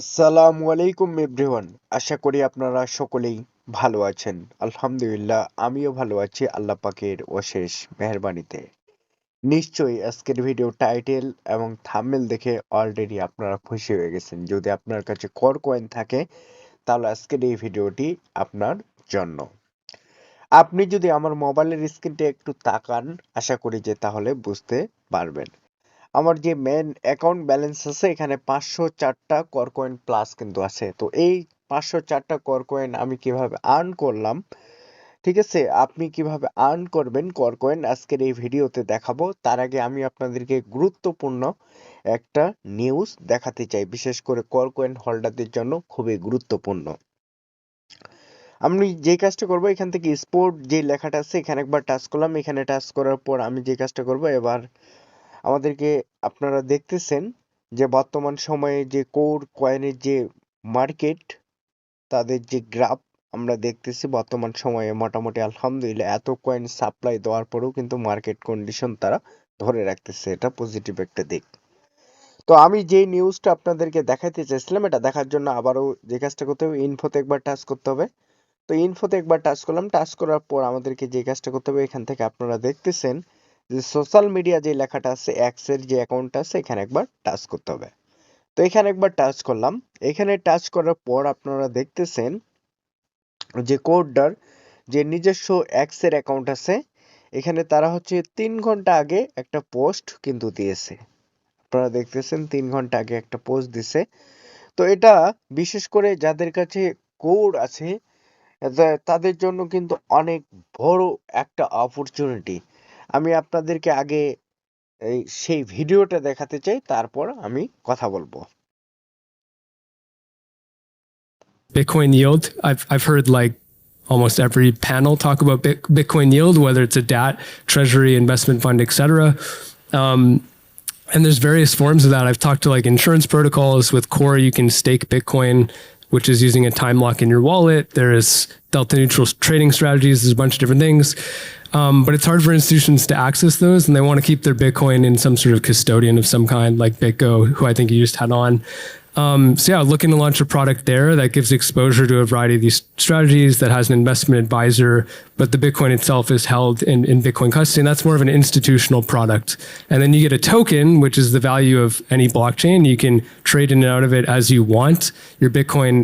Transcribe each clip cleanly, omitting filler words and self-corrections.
আসসালামু আলাইকুম এভরিওয়ান। আশা করি আপনারা সকলেই ভালো আছেন। আলহামদুলিল্লাহ আমিও ভালো আছি আল্লাহ পাকের অশেষ মেহেরবানিতে। নিশ্চয়ই আজকের ভিডিও টাইটেল এবং থাম্বনেল দেখে অলরেডি আপনারা খুশি হয়ে গেছেন। যদি আপনার কাছে কর কয়েন থাকে তাহলে আজকের এই ভিডিওটি আপনার জন্য। আপনি যদি আমার মোবাইলের স্ক্রিনটা একটু তাকান আশা করি যে তাহলে বুঝতে পারবেন। আমার যে মেন অ্যাকাউন্ট ব্যালেন্স আছে এখানে 504টা কর কয়েন প্লাস কিন্তু আছে। তো এই 504টা কর কয়েন আমি কিভাবে আর্ন করলাম, ঠিক আছে? আপনি কিভাবে আর্ন করবেন কর কয়েন আজকের এই ভিডিওতে দেখাবো। তার আগে আমি আপনাদেরকে গুরুত্বপূর্ণ একটা নিউজ দেখাতে চাই, বিশেষ করে কর কয়েন হোল্ডারদের জন্য খুবই গুরুত্বপূর্ণ। আমি যে কাজটা করব এখান থেকে স্পোর্ট যে লেখাটা আছে এখানে একবার টাচ করলাম। এখানে টাচ করার পর আমি যে কাজটা করব এবার আমাদেরকে আপনারা দেখতেছেন যে বর্তমান সময়ে যে কোর কয়েনের যে মার্কেট, তাদের যে গ্রাফ আমরা দেখতেছি বর্তমান সময়ে মোটামুটি আলহামদুলিল্লাহ এত কয়েন সাপ্লাই দেওয়ার পরেও কিন্তু মার্কেট কন্ডিশন তারা ধরে রাখতেছে। এটা পজিটিভ একটা দিক। তো আমি যে নিউজটা আপনাদেরকে দেখাইতে চাইছিলাম এটা দেখার জন্য আবারও যে কাজটা করতে হবে ইনফোতে একবার টাচ করতে হবে। তো ইনফোতে একবার টাচ করলাম। টাচ করার পর আমাদেরকে যে কাজটা করতে হবে এখান থেকে আপনারা দেখতেছেন যে সোশ্যাল মিডিয়া যে লেখাটা আছে এক্স এর যে অ্যাকাউন্টটা আছে এখানে একবার টাচ করতে হবে। তো এখানে একবার টাচ করলাম। এখানে টাচ করার পর আপনারা দেখতেছেন যে কোডটার যে নিজস্ব এক্স এর অ্যাকাউন্ট আছে এখানে তারা হচ্ছে 3 ঘন্টা আগে একটা পোস্ট কিন্তু দিয়েছে। আপনারা দেখতেছেন 3 ঘন্টা আগে একটা পোস্ট দিছে। তো এটা বিশেষ করে যাদের কাছে কোড আছে তাদের জন্য কিন্তু অনেক বড় একটা অপরচুনিটি। আমি আপনাদেরকে আগে সেই ভিডিওটা দেখাতে চাই, তারপর আমি কথা বলবো। Bitcoin yield. I've heard like almost every panel talk about Bitcoin yield, whether it's a DAT, treasury, investment fund, etc. And there's various forms of that. I've talked to like insurance protocols. With Core, you can stake Bitcoin, which is using a time lock in your wallet. There is delta neutral trading strategies. There's a bunch of different things. But it's hard for institutions to access those, and they want to keep their Bitcoin in some sort of custodian of some kind, like BitGo, who I think you just had on. So yeah, looking to launch a product there that gives exposure to a variety of these strategies, that has an investment advisor, but the Bitcoin itself is held in Bitcoin custody. And that's more of an institutional product. And then you get a token, which is the value of any blockchain. You can trade in and out of it as you want. Your Bitcoin,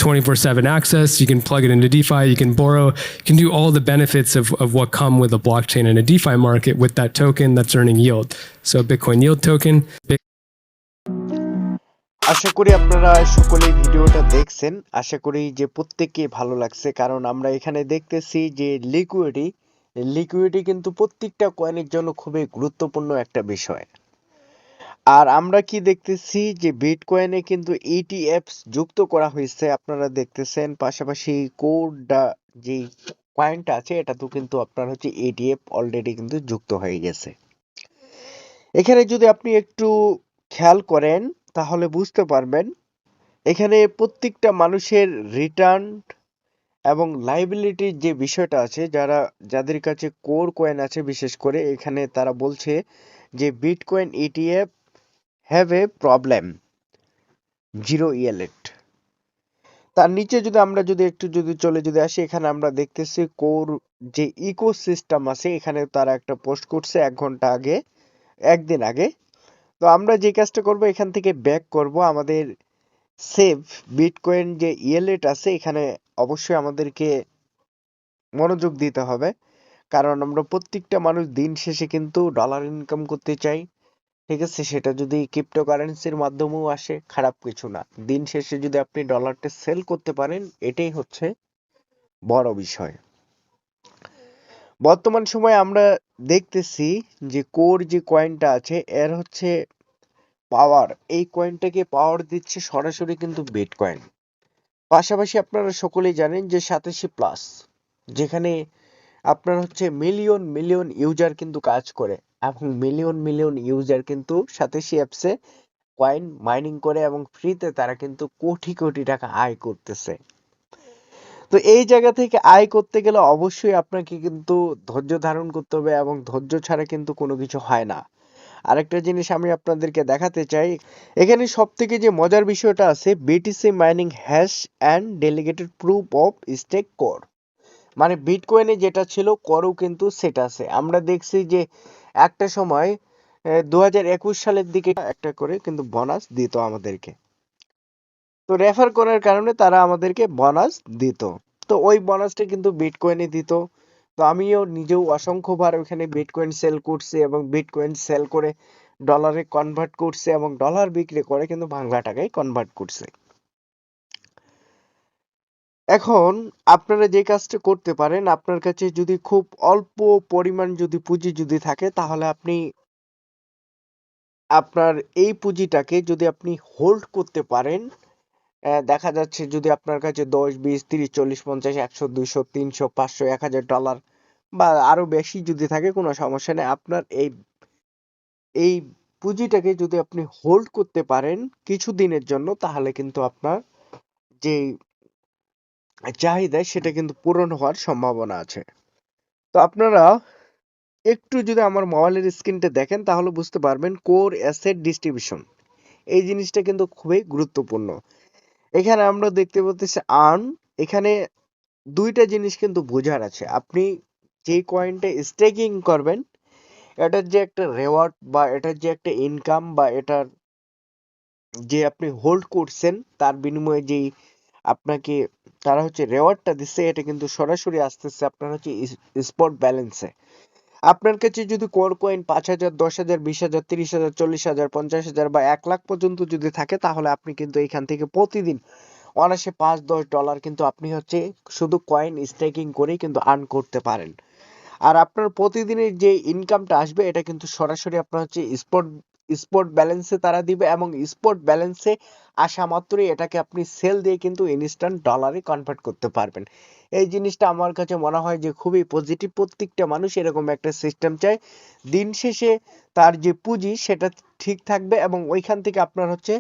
24/7 access. You can plug it into DeFi. You can borrow. You can do all the benefits of what come with a blockchain and a DeFi market with that token that's earning yield. So Bitcoin yield token. আশা করি আপনারা সকলেই ভিডিওটা দেখছেন। আশা করি যে প্রত্যেককে ভালো লাগছে, কারণ আমরা এখানে দেখতেছি যে লিকুইডিটি কিন্তু প্রত্যেকটা কয়েনের জন্য খুবই গুরুত্বপূর্ণ একটা বিষয়। আর আমরা কি দেখতেছি যে বিটকয়েনে কিন্তু ইটিএফস যুক্ত করা হয়েছে, আপনারা দেখতেছেন। পাশাপাশি কোডটা যে কয়েনটা আছে এটা তো কিন্তু আপনার হচ্ছে ইটিএফ অলরেডি কিন্তু যুক্ত হয়ে গেছে। এখানে যদি আপনি একটু খেয়াল করেন তাহলে বুঝতে পারবেন এখানে প্রত্যেকটা মানুষের রিটার্ন এবং লাইবিলিটির যে বিষয়টা আছে, যাদের কাছে কোর কয়েন আছে বিশেষ করে এখানে তারা বলছে যে Bitcoin ETF have a problem, zero ইয়েলেট। তার নিচে যদি আমরা একটু চলে আসি এখানে আমরা দেখতেছি কোর যে ইকোসিস্টেম আছে এখানে তারা একটা পোস্ট করছে 1 ঘন্টা আগে, একদিন আগে। তো আমরা যে কাজটা করব এখান থেকে ব্যাক করব আমাদের সেভ বিটকয়েন যে ইয়েলেট আছে এখানে অবশ্যই আমাদেরকে মনোযোগ দিতে হবে, কারণ আমরা প্রত্যেকটা মানুষ দিন শেষে কিন্তু ডলার ইনকাম করতে চাই, ঠিক আছে? সেটা যদি ক্রিপ্টোকারেন্সির মাধ্যমেও আসে খারাপ কিছু না। দিন শেষে যদি আপনি ডলারটা সেল করতে পারেন এটাই হচ্ছে বড় বিষয়। বর্তমান সময়ে আমরা দেখতেছি যে কোর যে কয়েনটা আছে এর হচ্ছে পাওয়ার, এই কয়েনটাকে পাওয়ার দিচ্ছে সরাসরি কিন্তু বিটকয়েন। পাশাপাশি আপনারা সকলেই জানেন যে 87+ যেখানে আপনার হচ্ছে মিলিয়ন মিলিয়ন ইউজার কিন্তু কাজ করে, এবং মিলিয়ন মিলিয়ন ইউজার কিন্তু 87 অ্যাপসে কয়েন মাইনিং করে এবং ফ্রিতে তারা কিন্তু কোটি কোটি টাকা আয় করতেছে। তো এই জায়গা থেকে আয় করতে গেলে অবশ্যই আপনাকে কিন্তু ধৈর্য ধারণ করতে হবে, এবং ধৈর্য ছাড়া কিন্তু কোনো কিছু হয় না। আরেকটা জিনিস আমি আপনাদেরকে দেখাতে চাই, এখানে সব থেকে যে মজার বিষয়টা আছে, BTC mining hash and delegated proof of stake core. মানে বিটকয়েনে যেটা ছিল করও কিন্তু সেটা আছে। আমরা দেখছি যে একটা সময় 2021 সালের দিকে একটা করে কিন্তু বোনাস দিত আমাদেরকে। তো রেফার করার কারণে তারা আমাদেরকে বোনাস দিত। তো ওই বোনাসটা কিন্তু বিটকয়েনে দিত। তো আমিও নিজেও অসংখ্যবার ওখানে বিটকয়েন সেল করছি এবং বিটকয়েন সেল করে ডলারে কনভার্ট করছে এবং ডলার বিক্রি করে কিন্তু বাংলা টাকায় কনভার্ট করছে। এখন আপনারা যে কাজটা করতে পারেন, আপনার কাছে যদি খুব অল্প পরিমাণ যদি পুঁজি যদি থাকে, তাহলে আপনি আপনার এই পুঁজিটাকে যদি আপনি হোল্ড করতে পারেন, দেখা যাচ্ছে যদি আপনার কাছে 10 20 30 40 50 100 200 300 500 1000 ডলার বা আরো বেশি যদি থাকে, কোনো সমস্যা নেই। আপনার এই পুঁজিটাকে যদি আপনি হোল্ড করতে পারেন কিছু দিনের জন্য, তাহলে কিন্তু আপনার যে চাহিদা সেটা কিন্তু পূরণ হওয়ার সম্ভাবনা আছে। তো আপনারা একটু যদি আমার মোবাইলের স্ক্রিনটা দেখেন, তাহলে বুঝতে পারবেন কোর অ্যাসেট ডিস্ট্রিবিউশন এই জিনিসটা কিন্তু খুবই গুরুত্বপূর্ণ। এখানে আমরা দেখতে পাচ্ছি আর্ন। এখানে দুইটা জিনিস কিন্তু বোঝার আছে। আপনি যে কয়েনটা স্টেকিং করবেন, এটার যে একটা রেওয়ার্ড বা এটার যে একটা ইনকাম বা এটার যে আপনি হোল্ড করছেন তার বিনিময়ে যেই আপনাকে তারা হচ্ছে রেওয়ার্ডটা দিচ্ছে, এটা কিন্তু সরাসরি আসতেছে আপনার হচ্ছে স্পট ব্যালেন্সে। আপনার কাছে যদি কোর কয়েন 5,000 10,000 20,000 30,000 40,000 50,000 বা 1,00,000 পর্যন্ত যদি থাকে, তাহলে আপনি কিন্তু এখান থেকে প্রতিদিন অনায়াসে $5-10 কিন্তু আপনি হচ্ছে শুধু কয়েন স্টেকিং করেই কিন্তু আর্ন করতে পারেন। আর আপনার প্রতিদিনের যে ইনকামটা আসবে, এটা কিন্তু সরাসরি আপনার হচ্ছে স্পট ব্যালেন্সে তারা দিবে এবং স্পট ব্যালেন্সে আসা মাত্রই এটাকে আপনি সেল দিয়ে কিন্তু ইনস্ট্যান্ট ডলারে কনভার্ট করতে পারবেন। এই জিনিসটা আমার কাছে মনে হয় যে খুবই পজিটিভ। প্রত্যেকটা মানুষ এরকম একটা সিস্টেম চায়। দিন শেষে তার যে পুঁজি সেটা ঠিক থাকবে এবং ওইখান থেকে আপনার হচ্ছে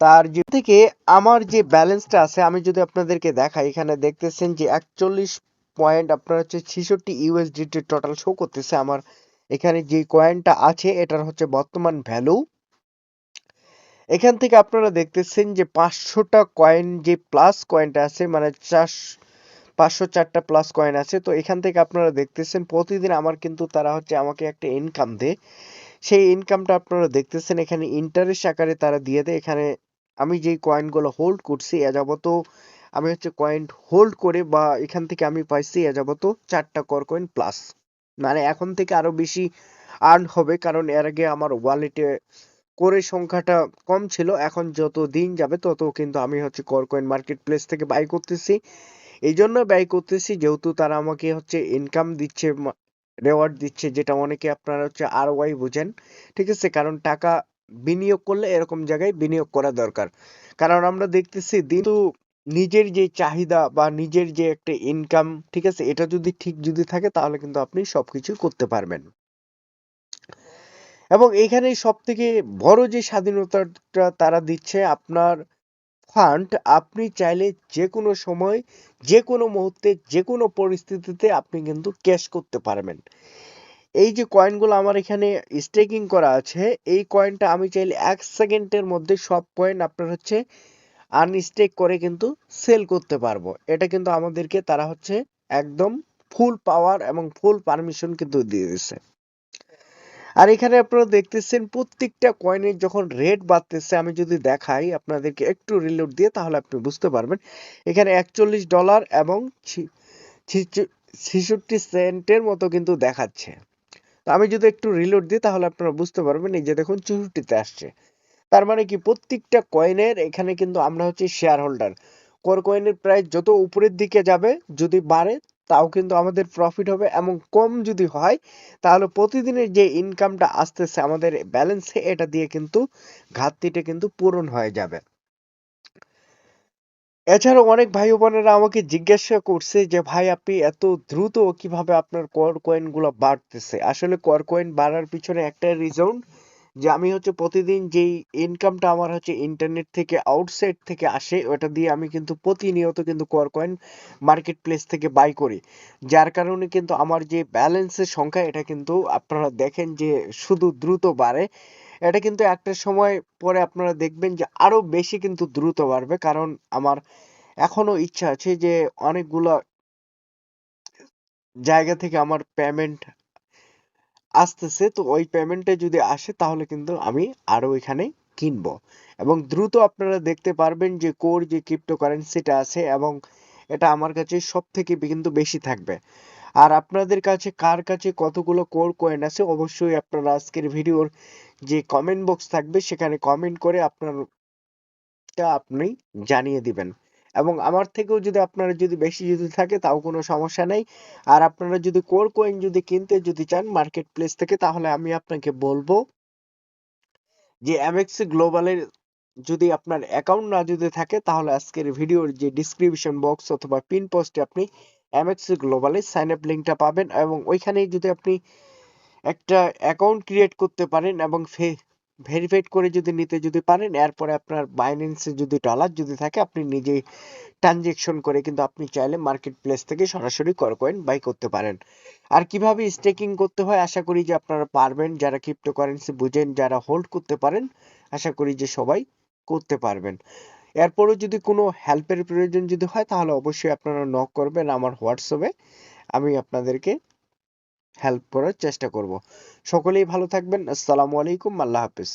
তার যে থেকে আমার যে ব্যালেন্সটা আছে, আমি যদি আপনাদেরকে দেখাই, এখানে দেখতেছেন যে 41 পয়েন্ট আপনার হচ্ছে 66 ইউএসডিটি টোটাল শো করতেছে আমার। এখানে যে কয়েনটা আছে এটার হচ্ছে বর্তমান ভ্যালু। এখান থেকে আপনারা দেখতেছেন যে 500টা কয়েন যে প্লাস কয়েনটা আছে, মানে 504টা প্লাস কয়েন আছে। তো এখান থেকে আপনারা দেখতেছেন প্রতিদিন আমার কিন্তু তারা হচ্ছে আমাকে একটা ইনকাম দেয়। সেই ইনকামটা আপনারা দেখতেছেন এখানে ইন্টারেস্ট আকারে তারা দিয়ে দেয়। এখানে আমি যেই কয়েনগুলো হোল্ড করছি এ যাবত আমি হচ্ছে কয়েন হোল্ড করে বা এখান থেকে আমি পাইছি এ যাবত 4টা কর কয়েন প্লাস। মানে এখন থেকে আরো বেশি আর্ন হবে, কারণ এর আগে আমার ওয়ালেটে কোরের সংখ্যাটা কম ছিল। এখন যত দিন যাবে তত কিন্তু আমি হচ্ছে কর কয়েন মার্কেট প্লেস থেকে বাই করতেছি। এই জন্য ব্যয় করতেছি যেহেতু তারা আমাকে হচ্ছে ইনকাম দিচ্ছে, রেওয়ার্ড দিচ্ছে, যেটা অনেকে আপনারা হচ্ছে আরওআই বুঝেন। ঠিক আছে, কারণ টাকা বিনিয়োগ করলে এরকম জায়গায় বিনিয়োগ করা দরকার। কারণ আমরা দেখতেছি কিন্তু নিজের যে চাহিদা বা নিজের যে একটা ইনকাম, ঠিক আছে, এটা যদি ঠিক যদি থাকে তাহলে কিন্তু আপনি সবকিছু করতে পারবেন। এবং এখানে সব থেকে বড় যে স্বাধীনতাটা তারা দিচ্ছে, আপনার ফান্ড আপনি চাইলে যে কোনো সময় যে কোনো মুহূর্তে যে কোনো পরিস্থিতিতে আপনি কিন্তু ক্যাশ করতে পারবেন। এই যে কয়েনগুলো আমার এখানে স্টেকিং করা আছে, এই কয়েনটা আমি চাইলে 1 সেকেন্ডের মধ্যে সব কয়েন আপনার হচ্ছে আনস্টেক করে কিন্তু সেল করতে পারবো। এটা কিন্তু আমাদেরকে তারা হচ্ছে একদম ফুল পাওয়ার এবং ফুল পারমিশন কিন্তু দিয়ে দিচ্ছে। আর এখানে আপনারা দেখতেছেন প্রত্যেকটা কয়েনের যখন রেট বাড়তেছে, আমি যদি দেখাই আপনাদেরকে একটু রিলোড দিয়ে, তাহলে আপনি বুঝতে পারবেন। এখানে $41 এবং 66 সেন্টের মতো কিন্তু দেখাচ্ছে। তো আমি যদি একটু রিলোড দিই তাহলে আপনারা বুঝতে পারবেন, এই যে দেখুন 64তে আসছে। তার মানে কি প্রত্যেকটা কয়েনের এখানে কিন্তু আমরা হচ্ছে শেয়ার হোল্ডার। কোর কয়েনের প্রাইস যত উপরের দিকে যাবে, যদি বাড়ে তাও কিন্তু আমাদের প্রফিট হবে, এবং কম যদি হয় তাহলে প্রতিদিনের যে ইনকামটা আসতেছে আমাদের ব্যালেন্সে, এটা দিয়ে কিন্তু ঘাটতিটা কিন্তু পূরণ হয়ে যাবে। এছাড়াও অনেক ভাই বোনেরা আমাকে জিজ্ঞাসা করছে যে ভাই আপনি এত দ্রুত কিভাবে আপনার কর কয়েন গুলো বাড়তেছে। আসলে কর কয়েন বাড়ার পিছনে একটা রিজন যে আমি হচ্ছে প্রতিদিন যেই ইনকামটা আমার হচ্ছে ইন্টারনেট থেকে আউটসাইড থেকে আসে ওটা দিয়ে আমি কিন্তু প্রতিনিয়ত কিন্তু কোর কয়েন মার্কেট প্লেস থেকে বাই করি, যার কারণে কিন্তু আমার যে ব্যালেন্সের সংখ্যা এটা কিন্তু আপনারা দেখেন যে শুধু দ্রুত বাড়ে। এটা কিন্তু একটা সময় পরে আপনারা দেখবেন যে আরো বেশি কিন্তু দ্রুত বাড়বে, কারণ আমার এখনো ইচ্ছা আছে যে অনেকগুলো জায়গা থেকে আমার পেমেন্ট আসতেছে, তো ওই পেমেন্টে যদি আসে তাহলে কিন্তু আমি আরো এখানে কিনবো এবং দ্রুত আপনারা দেখতে পারবেন যে কোর যে ক্রিপ্টোকারেন্সিটা আছে এবং এটা আমার কাছে সব থেকে কিন্তু বেশি থাকবে। আর আপনাদের কাছে কার কাছে কতগুলো কোর কয়েন আছে অবশ্যই আপনারা আজকের ভিডিওর যে কমেন্ট বক্স থাকবে সেখানে কমেন্ট করে আপনি জানিয়ে দিবেন। এবং আমার থেকেও যদি আপনারা যদি বেশি যদি থাকে তাও কোনো সমস্যা নেই। আর আপনারা যদি কোর কয়েন যদি কিনতে যদি চান মার্কেট প্লেস থেকে তাহলে আমি আপনাকে বলবো যে এমএক্সি গ্লোবালের যদি আপনার অ্যাকাউন্ট না যদি থাকে তাহলে আজকের ভিডিওর যে ডিসক্রিপশন বক্স অথবা পিন পোস্টে আপনি এমএক্সি গ্লোবালের সাইন আপ লিঙ্কটা পাবেন এবং ওইখানেই যদি আপনি একটা অ্যাকাউন্ট ক্রিয়েট করতে পারেন এবং ভেরিফাইড করে যদি নিতে যদি পারেন, এরপরে আপনার বাইন্যান্সে যদি ডলার যদি থাকে আপনি নিজেই ট্রানজেকশন করে কিন্তু আপনি চাইলে মার্কেট প্লেস থেকে সরাসরি কয়েন বাই করতে পারেন। আর কিভাবে স্টেকিং করতে হয় আশা করি যে আপনারা পারবেন, যারা ক্রিপ্টোকারেন্সি বুঝেন, যারা হোল্ড করতে পারেন, আশা করি যে সবাই করতে পারবেন। এরপরও যদি কোনো হেল্পের প্রয়োজন যদি হয় তাহলে অবশ্যই আপনারা নক করবেন আমার হোয়াটসঅ্যাপে, আমি আপনাদেরকে হেল্প করার চেষ্টা করব। সকলেই ভালো থাকবেন। আসসালামু আলাইকুম, আল্লাহ হাফেজ।